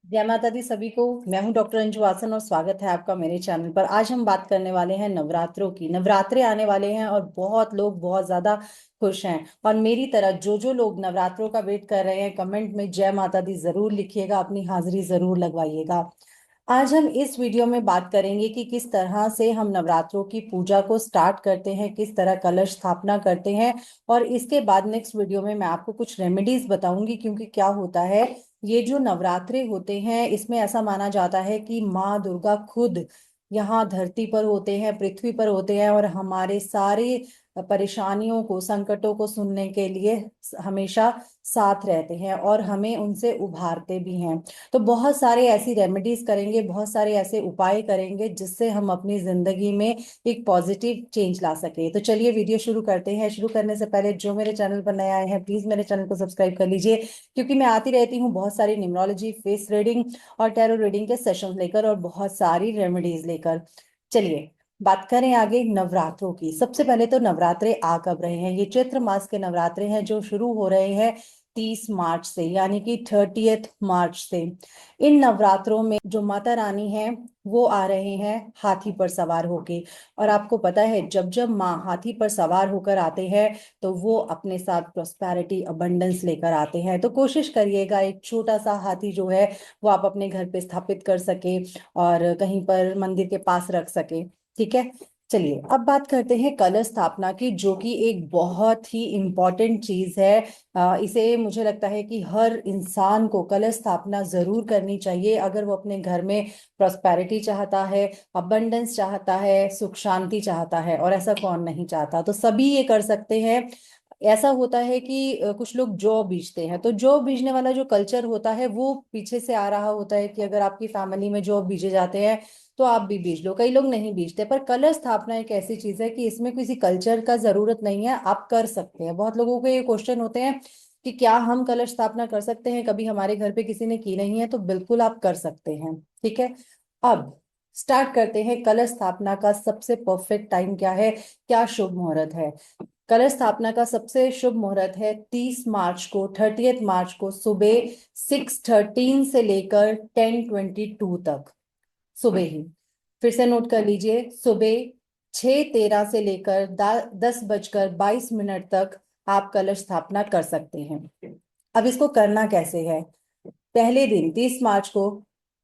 जय माता दी सभी को। मैं हूं डॉक्टर अंजू वासन और स्वागत है आपका मेरे चैनल पर। आज हम बात करने वाले हैं नवरात्रों की। नवरात्रे आने वाले हैं और बहुत लोग बहुत ज्यादा खुश हैं। और मेरी तरह जो जो लोग नवरात्रों का वेट कर रहे हैं, कमेंट में जय माता दी जरूर लिखिएगा, अपनी हाजिरी जरूर लगवाइएगा। आज हम इस वीडियो में बात करेंगे कि किस तरह से हम नवरात्रों की पूजा को स्टार्ट करते हैं, किस तरह कलश स्थापना करते हैं। और इसके बाद नेक्स्ट वीडियो में मैं आपको कुछ रेमेडीज बताऊंगी, क्योंकि क्या होता है, ये जो नवरात्रे होते हैं इसमें ऐसा माना जाता है कि माँ दुर्गा खुद यहाँ धरती पर होते हैं, पृथ्वी पर होते हैं, और हमारे सारे परेशानियों को, संकटों को सुनने के लिए हमेशा साथ रहते हैं और हमें उनसे उभारते भी हैं। तो बहुत सारे ऐसी रेमेडीज करेंगे, बहुत सारे ऐसे उपाय करेंगे जिससे हम अपनी जिंदगी में एक पॉजिटिव चेंज ला सके। तो चलिए वीडियो शुरू करते हैं। शुरू करने से पहले जो मेरे चैनल पर नए आए हैं, प्लीज मेरे चैनल को सब्सक्राइब कर लीजिए, क्योंकि मैं आती रहती हूँ बहुत सारी न्यूमरोलॉजी, फेस रीडिंग और टैरो रीडिंग के सेशंस लेकर और बहुत सारी रेमेडीज लेकर। चलिए बात करें आगे नवरात्रों की। सबसे पहले तो नवरात्रे आ कब रहे हैं? ये चैत्र मास के नवरात्रे हैं जो शुरू हो रहे हैं 30 मार्च से, यानी कि 30 मार्च से। इन नवरात्रों में जो माता रानी है वो आ रहे हैं हाथी पर सवार होके। और आपको पता है, जब जब माँ हाथी पर सवार होकर आते हैं तो वो अपने साथ प्रोस्पैरिटी, अबंडेंस लेकर आते हैं। तो कोशिश करिएगा एक छोटा सा हाथी जो है वो आप अपने घर पे स्थापित कर सके और कहीं पर मंदिर के पास रख सके। ठीक है। चलिए अब बात करते हैं कलश स्थापना की, जो कि एक बहुत ही इम्पोर्टेंट चीज है। इसे मुझे लगता है कि हर इंसान को कलश स्थापना जरूर करनी चाहिए अगर वो अपने घर में प्रॉस्पेरिटी चाहता है, अबंडेंस चाहता है, सुख शांति चाहता है। और ऐसा कौन नहीं चाहता? तो सभी ये कर सकते हैं। ऐसा होता है कि कुछ लोग जौ बीजते हैं, तो जौ बीजने वाला जो कल्चर होता है वो पीछे से आ रहा होता है कि अगर आपकी फैमिली में जौ बीजे जाते हैं तो आप भी बीज लो। कई लोग नहीं बीजते, पर कलश स्थापना एक ऐसी चीज है कि इसमें किसी कल्चर का जरूरत नहीं है, आप कर सकते हैं। बहुत लोगों को ये क्वेश्चन होते हैं कि क्या हम कलश स्थापना कर सकते हैं? कभी हमारे घर पे किसी ने की नहीं है, तो बिल्कुल आप कर सकते हैं। ठीक है। अब स्टार्ट करते हैं। कलश स्थापना का सबसे परफेक्ट टाइम क्या है, क्या शुभ मुहूर्त है? कलश स्थापना का सबसे शुभ मुहूर्त है 30 मार्च को, 30 मार्च को सुबह 6:13 से लेकर 10:22 तक। सुबह ही, फिर से नोट कर लीजिए, सुबह 6:13 से लेकर 10:22 तक आप कलश स्थापना कर सकते हैं। अब इसको करना कैसे है? पहले दिन 30 मार्च को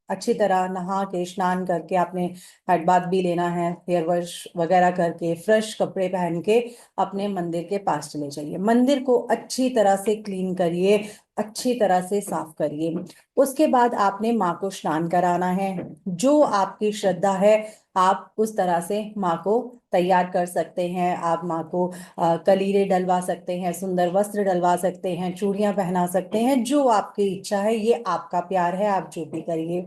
अच्छी तरह नहा के, स्नान करके, आपने हेड बाथ भी लेना है, हेयर वॉश वगैरह करके, फ्रेश कपड़े पहन के अपने मंदिर के पास चले जाइए। मंदिर को अच्छी तरह से क्लीन करिए, अच्छी तरह से साफ करिए। उसके बाद आपने माँ को स्नान कराना है। जो आपकी श्रद्धा है आप उस तरह से माँ को तैयार कर सकते हैं। आप माँ को कलीरे डलवा सकते हैं, सुंदर वस्त्र डलवा सकते हैं, चूड़ियां पहना सकते हैं, जो आपकी इच्छा है। ये आपका प्यार है, आप जो भी करिए।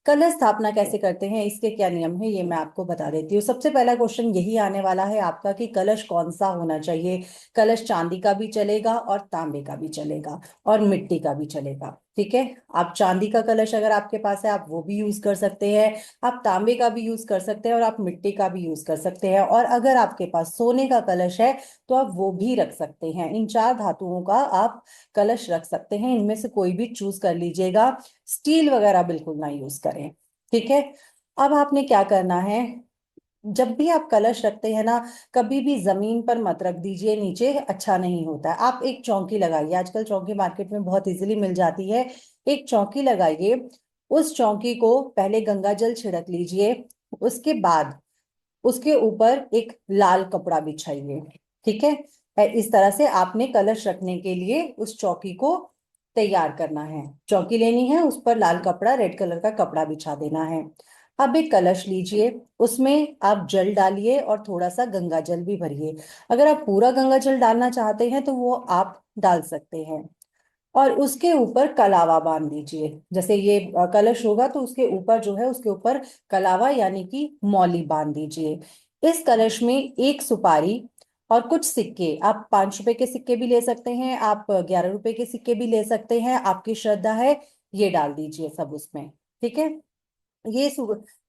कलश स्थापना कैसे करते हैं, इसके क्या नियम है, ये मैं आपको बता देती हूँ। सबसे पहला क्वेश्चन यही आने वाला है आपका कि कलश कौन सा होना चाहिए। कलश चांदी का भी चलेगा और तांबे का भी चलेगा और मिट्टी का भी चलेगा। ठीक है। आप चांदी का कलश अगर आपके पास है आप वो भी यूज कर सकते हैं, आप तांबे का भी यूज कर सकते हैं और आप मिट्टी का भी यूज कर सकते हैं। और अगर आपके पास सोने का कलश है तो आप वो भी रख सकते हैं। इन चार धातुओं का आप कलश रख सकते हैं, इनमें से कोई भी चूज कर लीजिएगा। स्टील वगैरह बिल्कुल ना यूज करें। ठीक है। अब आपने क्या करना है, जब भी आप कलश रखते हैं ना, कभी भी जमीन पर मत रख दीजिए, नीचे अच्छा नहीं होता है। आप एक चौकी लगाइए, आजकल चौकी मार्केट में बहुत इजीली मिल जाती है। एक चौकी लगाइए, उस चौकी को पहले गंगा जल छिड़क लीजिए, उसके बाद उसके ऊपर एक लाल कपड़ा बिछाइए। ठीक है। इस तरह से आपने कलश रखने के लिए उस चौकी को तैयार करना है। चौकी लेनी है, उस पर लाल कपड़ा, रेड कलर का कपड़ा बिछा देना है। अब एक कलश लीजिए, उसमें आप जल डालिए और थोड़ा सा गंगा जल भी भरिए। अगर आप पूरा गंगा जल डालना चाहते हैं तो वो आप डाल सकते हैं। और उसके ऊपर कलावा बांध दीजिए। जैसे ये कलश होगा तो उसके ऊपर जो है, उसके ऊपर कलावा यानी कि मौली बांध दीजिए। इस कलश में एक सुपारी और कुछ सिक्के, आप 5 रुपए के सिक्के भी ले सकते हैं, आप 11 रुपए के सिक्के भी ले सकते हैं, आपकी श्रद्धा है, ये डाल दीजिए सब उसमें। ठीक है। ये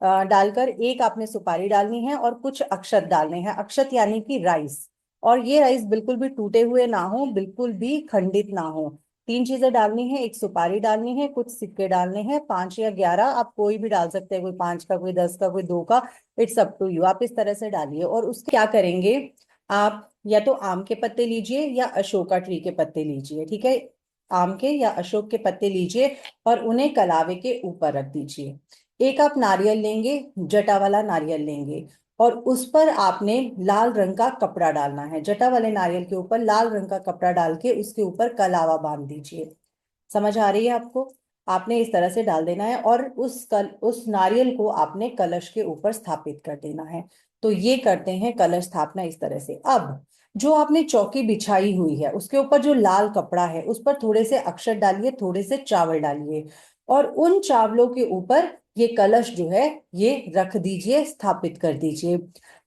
डालकर एक आपने सुपारी डालनी है और कुछ अक्षत डालने हैं। अक्षत यानी कि राइस। और ये राइस बिल्कुल भी टूटे हुए ना हो, बिल्कुल भी खंडित ना हो। तीन चीजें डालनी है, एक सुपारी डालनी है, कुछ सिक्के डालने हैं, 5 या 11, आप कोई भी डाल सकते हैं, कोई 5 का, कोई 10 का, कोई 2 का। इट्स अप टू यू, आप इस तरह से डालिए। और उसके क्या करेंगे, आप या तो आम के पत्ते लीजिए या अशोका ट्री के पत्ते लीजिए, ठीक है। आम के या अशोक के पत्ते लीजिए और उन्हें कलावे के ऊपर रख दीजिए। एक आप नारियल लेंगे, जटा वाला नारियल लेंगे, और उस पर आपने लाल रंग का कपड़ा डालना है। जटा वाले नारियल के ऊपर लाल रंग का कपड़ा डाल के उसके ऊपर कलावा बांध दीजिए। समझ आ रही है आपको? आपने इस तरह से डाल देना है और उस नारियल को आपने कलश के ऊपर स्थापित कर देना है। तो ये करते हैं कलश स्थापना इस तरह से। अब जो आपने चौकी बिछाई हुई है उसके ऊपर जो लाल कपड़ा है उस पर थोड़े से अक्षत डालिए, थोड़े से चावल डालिए, और उन चावलों के ऊपर ये कलश जो है ये रख दीजिए, स्थापित कर दीजिए।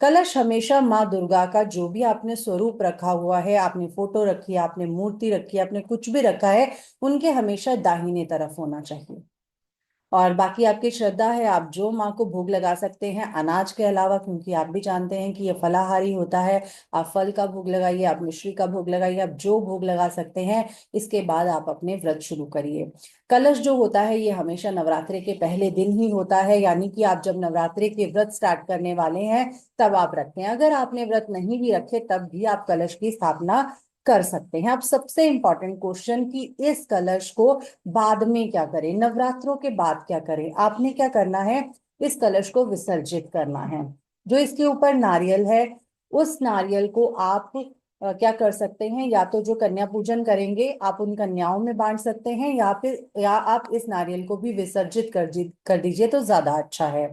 कलश हमेशा माँ दुर्गा का जो भी आपने स्वरूप रखा हुआ है, आपने फोटो रखी है, आपने मूर्ति रखी है, आपने कुछ भी रखा है, उनके हमेशा दाहिने तरफ होना चाहिए। और बाकी आपकी श्रद्धा है, आप जो माँ को भोग लगा सकते हैं अनाज के अलावा, क्योंकि आप भी जानते हैं कि ये फलाहारी होता है। आप फल का भोग लगाइए, आप मिश्री का भोग लगाइए, आप जो भोग लगा सकते हैं। इसके बाद आप अपने व्रत शुरू करिए। कलश जो होता है ये हमेशा नवरात्रि के पहले दिन ही होता है, यानी कि आप जब नवरात्रि के व्रत स्टार्ट करने वाले हैं तब आप रखते हैं। अगर आपने व्रत नहीं भी रखे तब भी आप कलश की स्थापना कर सकते हैं। अब सबसे इंपॉर्टेंट क्वेश्चन कि इस कलश को बाद में क्या करें, नवरात्रों के बाद क्या करें? आपने क्या करना है, इस कलश को विसर्जित करना है। जो इसके ऊपर नारियल है उस नारियल को आप क्या कर सकते हैं, या तो जो कन्या पूजन करेंगे आप उन कन्याओं में बांट सकते हैं, या आप इस नारियल को भी विसर्जित कर दीजिए तो ज्यादा अच्छा है।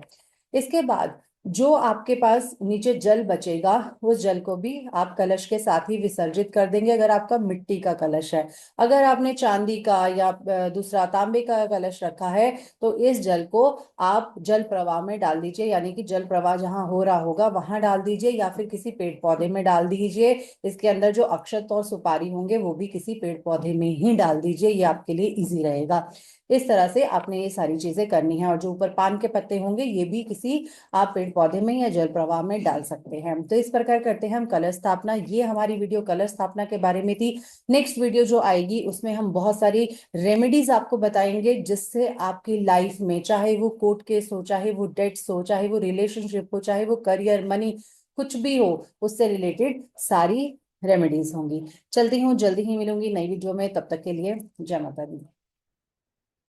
इसके बाद जो आपके पास नीचे जल बचेगा उस जल को भी आप कलश के साथ ही विसर्जित कर देंगे, अगर आपका मिट्टी का कलश है। अगर आपने चांदी का या दूसरा तांबे का कलश रखा है तो इस जल को आप जल प्रवाह में डाल दीजिए, यानी कि जल प्रवाह जहां हो रहा होगा वहां डाल दीजिए, या फिर किसी पेड़ पौधे में डाल दीजिए। इसके अंदर जो अक्षत और सुपारी होंगे वो भी किसी पेड़ पौधे में ही डाल दीजिए, ये आपके लिए इजी रहेगा। इस तरह से आपने ये सारी चीजें करनी है। और जो ऊपर पान के पत्ते होंगे ये भी किसी आप पेड़ पौधे में या जल प्रवाह में डाल सकते हैं। तो इस प्रकार करते हैं हम कलश स्थापना। ये हमारी वीडियो कलश स्थापना के बारे में थी। नेक्स्ट वीडियो जो आएगी उसमें हम बहुत सारी रेमेडीज आपको बताएंगे जिससे आपकी लाइफ में, चाहे वो कोर्ट केस हो, चाहे वो डेट्स हो, चाहे वो रिलेशनशिप हो, चाहे वो करियर मनी कुछ भी हो, उससे रिलेटेड सारी रेमेडीज होंगी। चलती हूँ, जल्दी ही मिलूंगी नई वीडियो में। तब तक के लिए जय माता दी।